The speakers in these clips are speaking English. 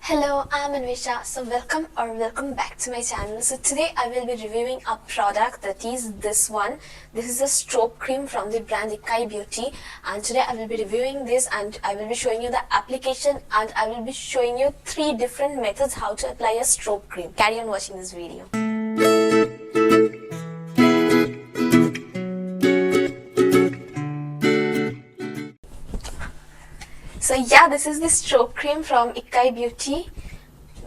Hello, I'm Anwesha. So welcome back to my channel. So today I will be reviewing a product, that is this one. This is a strobe cream from the brand Ikkai Beauty, and today I will be reviewing this and I will be showing you the application and I will be showing you 3 different methods how to apply a strobe cream. Carry on watching this video. So yeah, this is the strobe cream from Ikkai Beauty.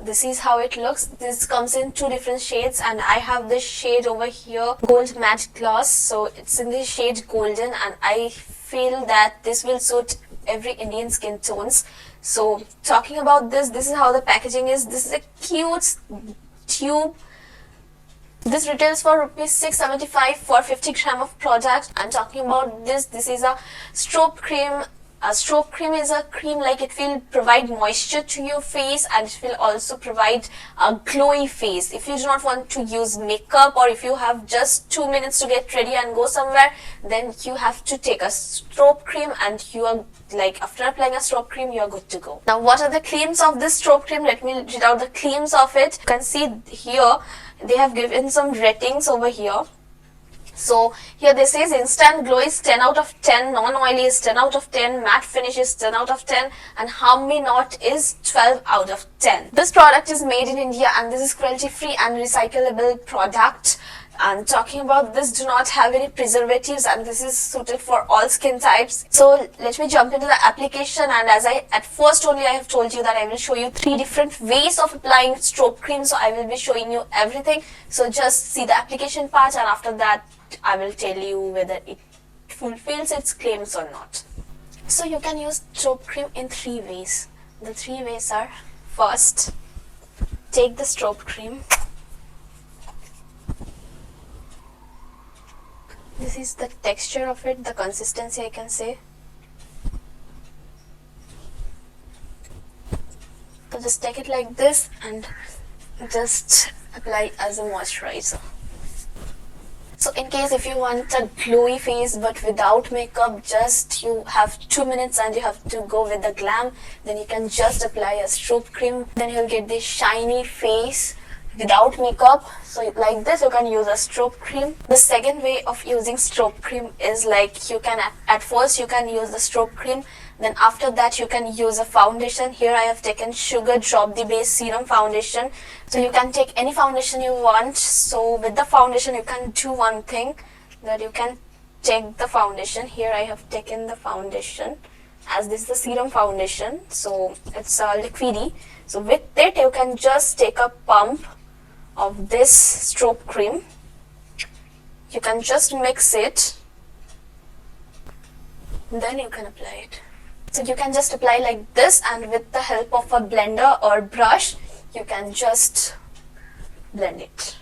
This is how it looks. This comes in 2 different shades and I have this shade over here, gold matte gloss. So it's in the shade golden and I feel that this will suit every Indian skin tones. So talking about this is how the packaging is. This is a cute tube. This retails for rupees 675 for 50 gram of product. And talking about this is a strobe cream. A strobe cream is a cream like it will provide moisture to your face and it will also provide a glowy face. If you do not want to use makeup or if you have just 2 minutes to get ready and go somewhere, then you have to take a strobe cream and you are like, after applying a strobe cream, you are good to go. Now what are the claims of this strobe cream? Let me read out the claims of it. You can see here they have given some ratings over here. So here this says instant glow is 10 out of 10, non-oily is 10 out of 10, matte finish is 10 out of 10 and harm me not is 12 out of 10. This product is made in India and this is cruelty free and recyclable product. And talking about this, do not have any preservatives and this is suited for all skin types. So let me jump into the application, and as at first only I have told you that I will show you 3 different ways of applying strobe cream. So I will be showing you everything. So just see the application part and after that I will tell you whether it fulfills its claims or not. So you can use strobe cream in 3 ways. The 3 ways are: first, take the strobe cream. This is the texture of it, the consistency I can say. So just take it like this and just apply as a moisturizer. So in case if you want a glowy face but without makeup, just you have 2 minutes and you have to go with the glam, then you can just apply a strobe cream. Then you'll get this shiny face without makeup. So like this you can use a strobe cream. The second way of using strobe cream is like you can at first you can use the strobe cream, then after that you can use a foundation. Here I have taken Sugar Drop the Base Serum Foundation. So you can take any foundation you want. So with the foundation you can do one thing, that you can take the foundation. Here I have taken the foundation, as this is the serum foundation, so it's liquidy. So with it you can just take a pump of this strobe cream. You can just mix it, then you can apply it. So you can just apply like this, and with the help of a blender or brush you can just blend it.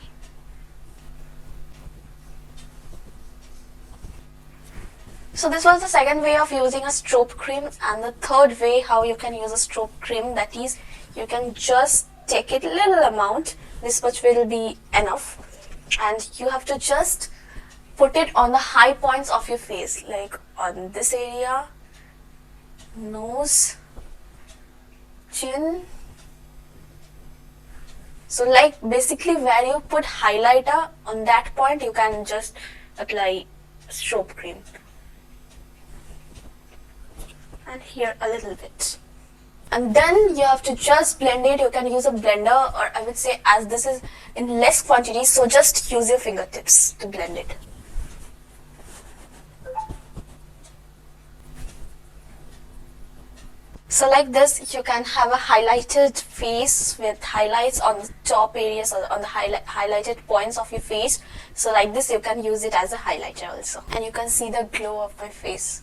So this was the second way of using a strobe cream, and the third way how you can use a strobe cream, that is you can just take it little amount, this much will be enough, and you have to just put it on the high points of your face, like on this area, nose, chin. So like basically where you put highlighter, on that point you can just apply strobe cream. And here a little bit. And then you have to just blend it. You can use a blender, or I would say, as this is in less quantity, so just use your fingertips to blend it. So like this you can have a highlighted face with highlights on the top areas or on the highlighted points of your face. So like this you can use it as a highlighter also, and you can see the glow of my face.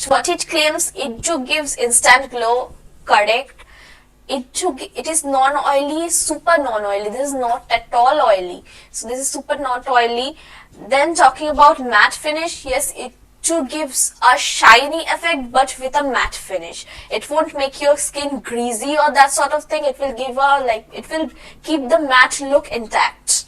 What it claims, it too gives instant glow, correct. It is non-oily, super non-oily. This is not at all oily. So this is super not oily. Then talking about matte finish, yes, it too gives a shiny effect but with a matte finish. It won't make your skin greasy or that sort of thing. It will give a it will keep the matte look intact.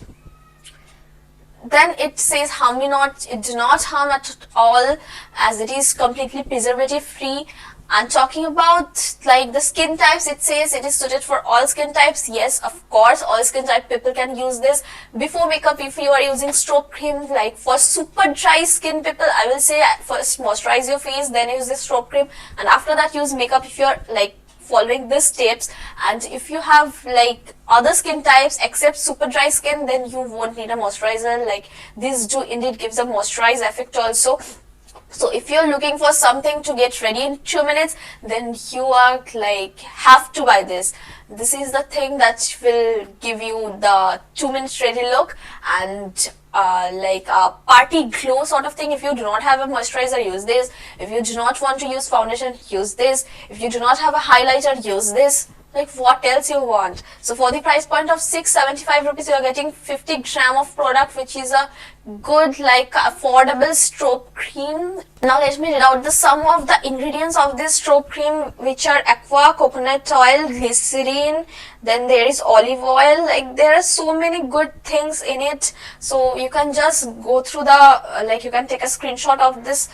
then it says it do not harm at all, as it is completely preservative free. And talking about like the skin types, it says it is suited for all skin types. Yes, of course, all skin type people can use this. Before makeup, if you are using strobe cream, like for super dry skin people, I will say first moisturize your face, then use this strobe cream, and after that use makeup if you are like following these tips. And if you have like other skin types except super dry skin, then you won't need a moisturizer. Like these do indeed gives a moisturize effect also. So if you're looking for something to get ready in 2 minutes, then you are like have to buy this. This is the thing that will give you the 2 minutes ready look and like a party glow sort of thing. If you do not have a moisturizer, use this. If you do not want to use foundation, use this. If you do not have a highlighter, use this. Like what else you want? So for the price point of 675 rupees, you are getting 50 gram of product, which is a good like affordable strobe cream. Now let me read out the some of the ingredients of this strobe cream, which are aqua, coconut oil, glycerine, then there is olive oil. Like there are so many good things in it. So you can just go through the like you can take a screenshot of this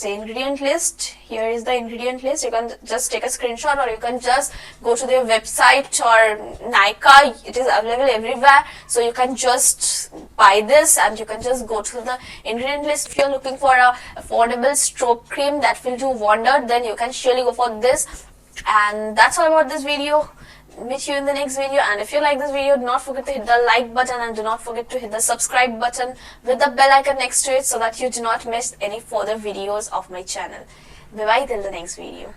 ingredient list. Here is the ingredient list. You can just take a screenshot, or you can just go to their website or Nykaa. It is available everywhere, so you can just buy this and you can just go to the ingredient list. If you're looking for a affordable strobe cream that will do wonder, then you can surely go for this. And that's all about this video. Meet you in the next video, and if you like this video, do not forget to hit the like button and do not forget to hit the subscribe button with the bell icon next to it, so that you do not miss any further videos of my channel. Bye bye till the next video.